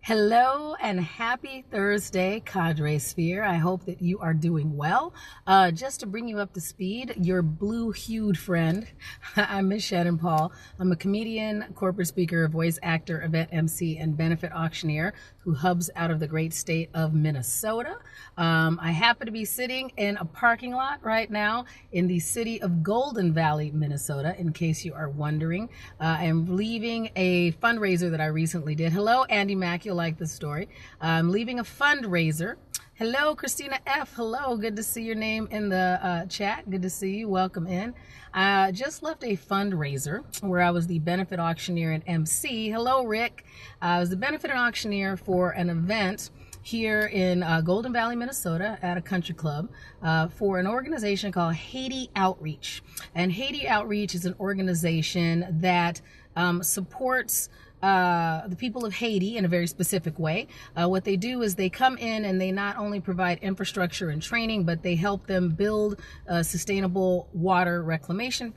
Hello and happy Thursday, Cadre Sphere. I hope that you are doing well. Just to bring you up to speed, your blue-hued friend, I'm Miss Shannan Paul. I'm a comedian, corporate speaker, voice actor, event MC, and benefit auctioneer who hubs out of the great state of Minnesota. I happen to be sitting in a parking lot right now in the city of Golden Valley, Minnesota, in case you are wondering. I'm leaving a fundraiser that I recently did. Hello, Andy Mack. You'll like this story. I'm leaving a fundraiser. Hello, Christina F. Hello, good to see your name in the chat. Good to see you. Welcome in. Just left a fundraiser where I was the benefit auctioneer and MC. Hello, Rick. I was the benefit auctioneer for an event here in Golden Valley, Minnesota at a country club for an organization called Haiti Outreach. And Haiti Outreach is an organization that supports the people of Haiti in a very specific way. What they do is they come in and they not only provide infrastructure and training, but they help them build sustainable water reclamation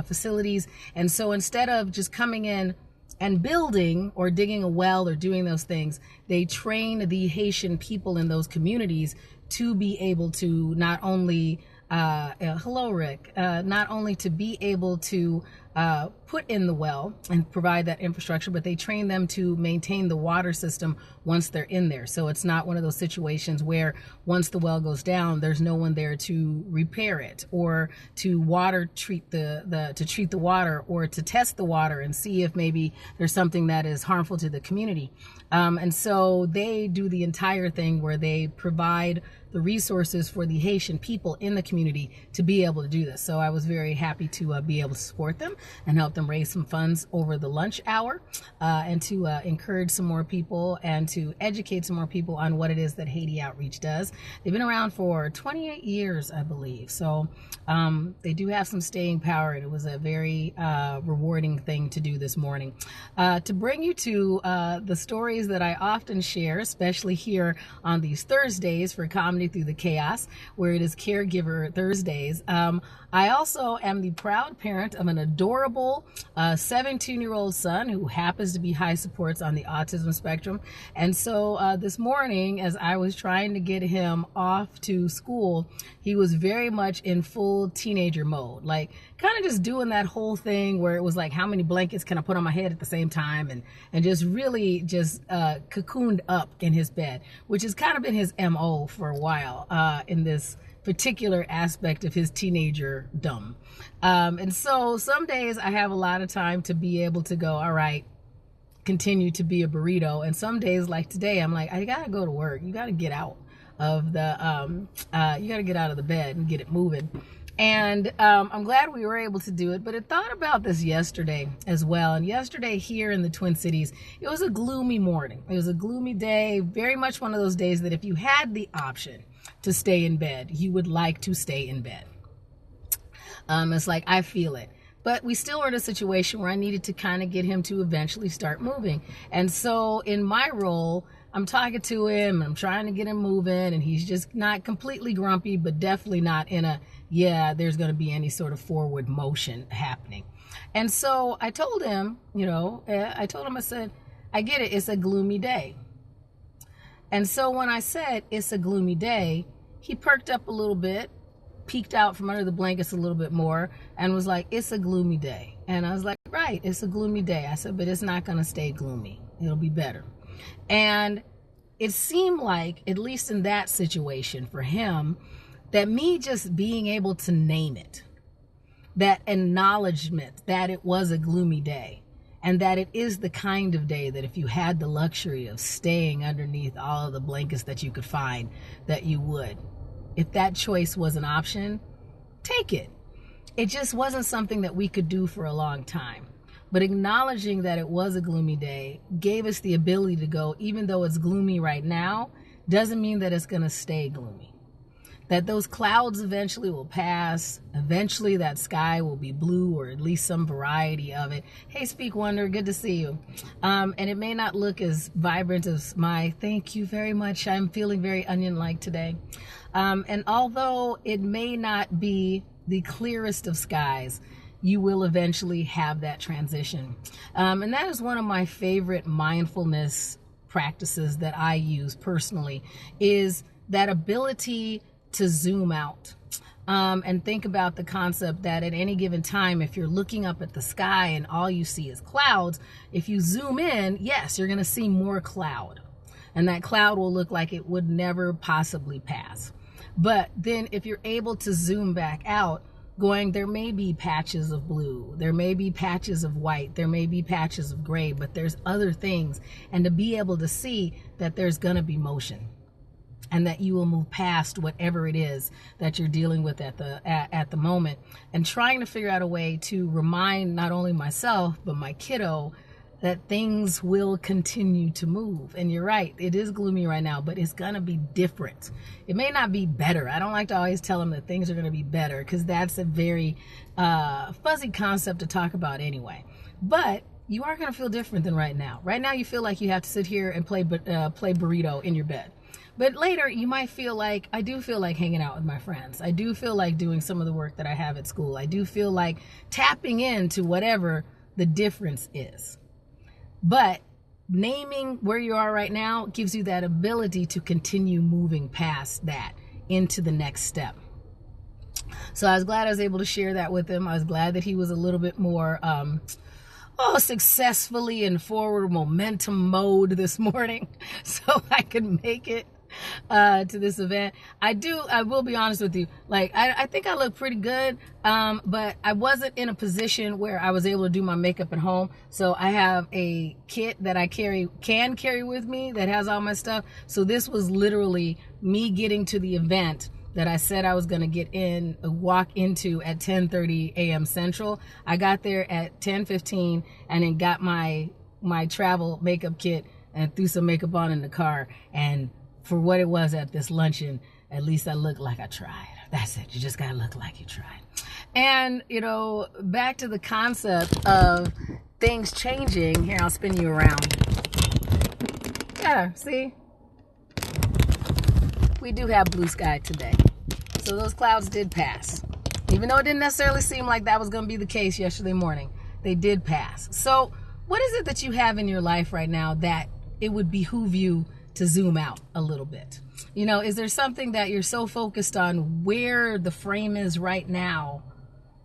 facilities. And so instead of just coming in and building or digging a well or doing those things, they train the Haitian people in those communities to be able to not only hello, Rick. Not only to be able to put in the well and provide that infrastructure, but they train them to maintain the water system once they're in there. So it's not one of those situations where once the well goes down, there's no one there to repair it or to treat the water or to test the water and see if maybe there's something that is harmful to the community. And so they do the entire thing where they provide the resources for the Haitian people in the community to be able to do this. So I was very happy to be able to support them and help them raise some funds over the lunch hour and to encourage some more people and to educate some more people on what it is that Haiti Outreach does. They've been around for 28 years, I believe. So they do have some staying power, and it was a very rewarding thing to do this morning. To bring you to the stories that I often share, especially here on these Thursdays for Comedy Through the Chaos, where it is Caregiver Thursdays. I also am the proud parent of an adorable 17-year-old son who happens to be high supports on the autism spectrum. And so this morning, as I was trying to get him off to school, he was very much in full teenager mode, like kind of just doing that whole thing where it was like, how many blankets can I put on my head at the same time? And just really just cocooned up in his bed, which has kind of been his MO for a while in this particular aspect of his teenager dumb. And so some days I have a lot of time to be able to go, all right, continue to be a burrito. And some days like today, I'm like, I gotta go to work. You gotta get out of the, you gotta get out of the bed and get it moving. And I'm glad we were able to do it, but I thought about this yesterday as well. And yesterday here in the Twin Cities, it was a gloomy morning. It was a gloomy day, very much one of those days that if you had the option to stay in bed, you would like to stay in bed. It's like, I feel it. But we still were in a situation where I needed to kind of get him to eventually start moving. And so in my role, I'm talking to him, I'm trying to get him moving, and he's just not completely grumpy, but definitely not in a, yeah, there's going to be any sort of forward motion happening. And so I told him, I said, I get it, it's a gloomy day. And so when I said it's a gloomy day, he perked up a little bit, peeked out from under the blankets a little bit more, and was like, it's a gloomy day. And I was like, right, it's a gloomy day. I said, but it's not going to stay gloomy. It'll be better. And it seemed like, at least in that situation for him, that me just being able to name it, that acknowledgement that it was a gloomy day, and that it is the kind of day that if you had the luxury of staying underneath all of the blankets that you could find, that you would. If that choice was an option, take it. It just wasn't something that we could do for a long time. But acknowledging that it was a gloomy day gave us the ability to go, even though it's gloomy right now, doesn't mean that it's going to stay gloomy. That those clouds eventually will pass. Eventually that sky will be blue, or at least some variety of it. Hey, Speak Wonder, good to see you. And it may not look as vibrant as my thank you very much. I'm feeling very onion-like today. And although it may not be the clearest of skies, you will eventually have that transition. And that is one of my favorite mindfulness practices that I use personally, is that ability to zoom out. And think about the concept that at any given time, if you're looking up at the sky and all you see is clouds, if you zoom in, yes, you're going to see more cloud. And that cloud will look like it would never possibly pass. But then if you're able to zoom back out, there may be patches of blue, there may be patches of white, there may be patches of gray, but there's other things. And to be able to see that there's going to be motion, and that you will move past whatever it is that you're dealing with at the moment, and trying to figure out a way to remind not only myself, but my kiddo, that things will continue to move. And you're right, it is gloomy right now, but it's going to be different. It may not be better. I don't like to always tell them that things are going to be better, because that's a very fuzzy concept to talk about anyway. But you are going to feel different than right now. Right now you feel like you have to sit here and play burrito in your bed. But later, you might feel like, I do feel like hanging out with my friends. I do feel like doing some of the work that I have at school. I do feel like tapping into whatever the difference is. But naming where you are right now gives you that ability to continue moving past that into the next step. So I was glad I was able to share that with him. I was glad that he was a little bit more successfully in forward momentum mode this morning, so I could make it to this event. I will be honest with you, like I think I look pretty good, but I wasn't in a position where I was able to do my makeup at home. So I have a kit that I can carry with me that has all my stuff. So this was literally me getting to the event that I said I was going to walk into at 10:30 a.m. Central. I got there at 10:15 and then got my travel makeup kit and threw some makeup on in the car. And for what it was at this luncheon, at least I looked like I tried. That's it. You just got to look like you tried. And, back to the concept of things changing. Here, I'll spin you around. Yeah, see? We do have blue sky today. So those clouds did pass. Even though it didn't necessarily seem like that was going to be the case yesterday morning, they did pass. So what is it that you have in your life right now that it would behoove you to zoom out a little bit? Is there something that you're so focused on where the frame is right now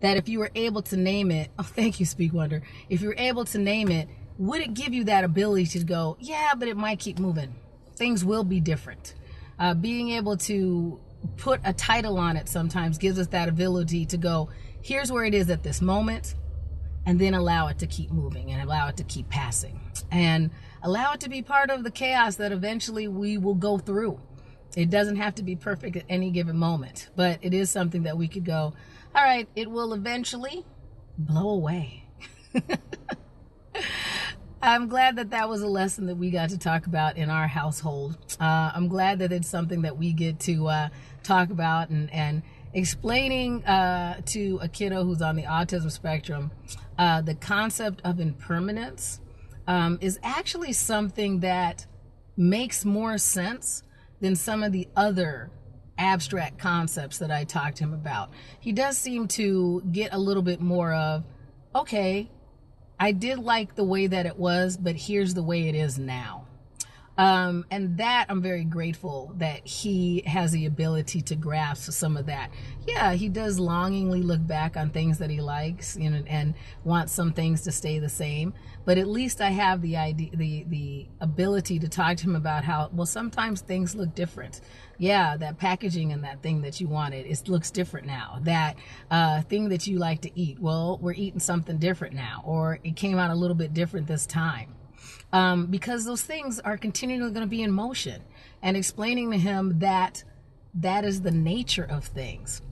that if you were able to name it, oh, thank you, Speak Wonder. If you were able to name it, would it give you that ability to go, yeah, but it might keep moving. Things will be different. Being able to put a title on it sometimes gives us that ability to go, here's where it is at this moment, and then allow it to keep moving and allow it to keep passing and allow it to be part of the chaos that eventually we will go through. It doesn't have to be perfect at any given moment, but it is something that we could go, all right, it will eventually blow away. I'm glad that was a lesson that we got to talk about in our household. I'm glad that it's something that we get to talk about and explaining to a kiddo who's on the autism spectrum. The concept of impermanence is actually something that makes more sense than some of the other abstract concepts that I talked to him about. He does seem to get a little bit more of, okay, I did like the way that it was, but here's the way it is now. And that I'm very grateful that he has the ability to grasp some of that. Yeah, he does longingly look back on things that he likes, and wants some things to stay the same. But at least I have the ability to talk to him about how, well, sometimes things look different. Yeah, that packaging and that thing that you wanted, it looks different now. That thing that you like to eat, well, we're eating something different now, or it came out a little bit different this time. Because those things are continually going to be in motion, and explaining to him that that is the nature of things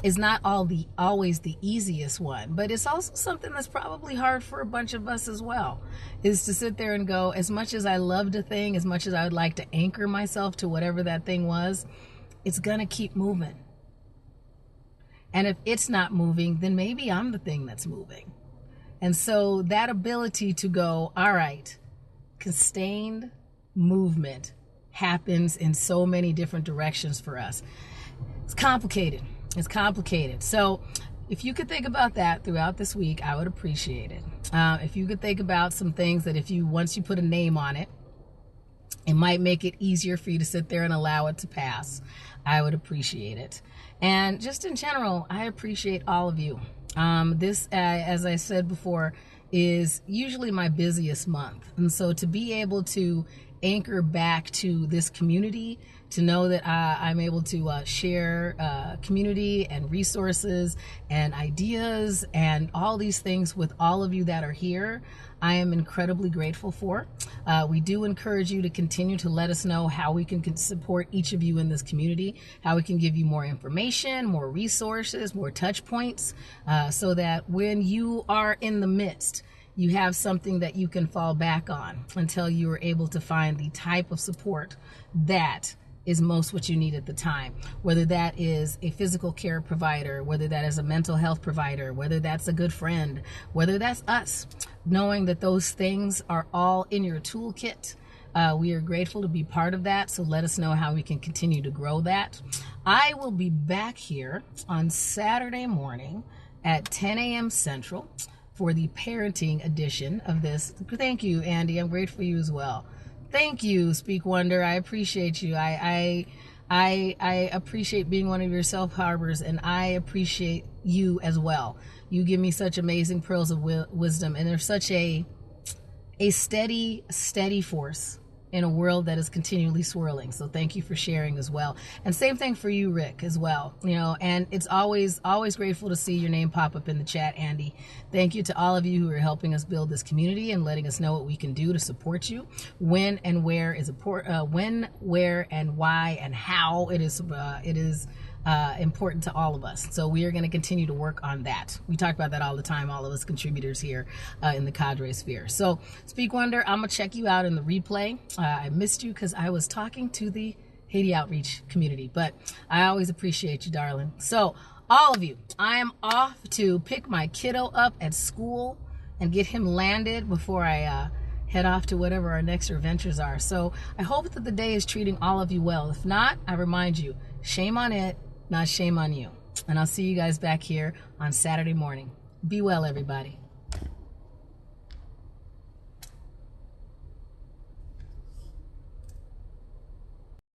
is not always the easiest one, but it's also something that's probably hard for a bunch of us as well, is to sit there and go, as much as I loved a thing, as much as I would like to anchor myself to whatever that thing was, it's going to keep moving. And if it's not moving, then maybe I'm the thing that's moving. And so that ability to go, all right, sustained movement happens in so many different directions for us. It's complicated. So if you could think about that throughout this week, I would appreciate it. If you could think about some things that once you put a name on it, it might make it easier for you to sit there and allow it to pass. I would appreciate it. And just in general, I appreciate all of you. This, as I said before, is usually my busiest month. And so to be able to anchor back to this community, to know that I'm able to share community and resources and ideas and all these things with all of you that are here, I am incredibly grateful for. We do encourage you to continue to let us know how we can support each of you in this community, how we can give you more information, more resources, more touch points, so that when you are in the midst, you have something that you can fall back on until you are able to find the type of support that is most what you need at the time. Whether that is a physical care provider, whether that is a mental health provider, whether that's a good friend, whether that's us, knowing that those things are all in your toolkit. We are grateful to be part of that, so let us know how we can continue to grow that. I will be back here on Saturday morning at 10 a.m. Central for the parenting edition of this. Thank you, Andy. I'm grateful for you as well. Thank you, Speak Wonder. I appreciate you. I appreciate being one of your self harbors, and I appreciate you as well. You give me such amazing pearls of wisdom, and there's such a steady force in a world that is continually swirling. So thank you for sharing as well. And same thing for you, Rick, as well. You know, and it's always grateful to see your name pop up in the chat, Andy. Thank you to all of you who are helping us build this community and letting us know what we can do to support you. When and where is when, where, and why, and how it is important to all of us. So we are going to continue to work on that. We talk about that all the time, all of us contributors here in the Cadre sphere. So Speak Wonder, I'm going to check you out in the replay. I missed you because I was talking to the Haiti outreach community, but I always appreciate you, darling. So all of you, I am off to pick my kiddo up at school and get him landed before I head off to whatever our next adventures are. So I hope that the day is treating all of you well. If not, I remind you, shame on it, not shame on you. And I'll see you guys back here on Saturday morning. Be well, everybody.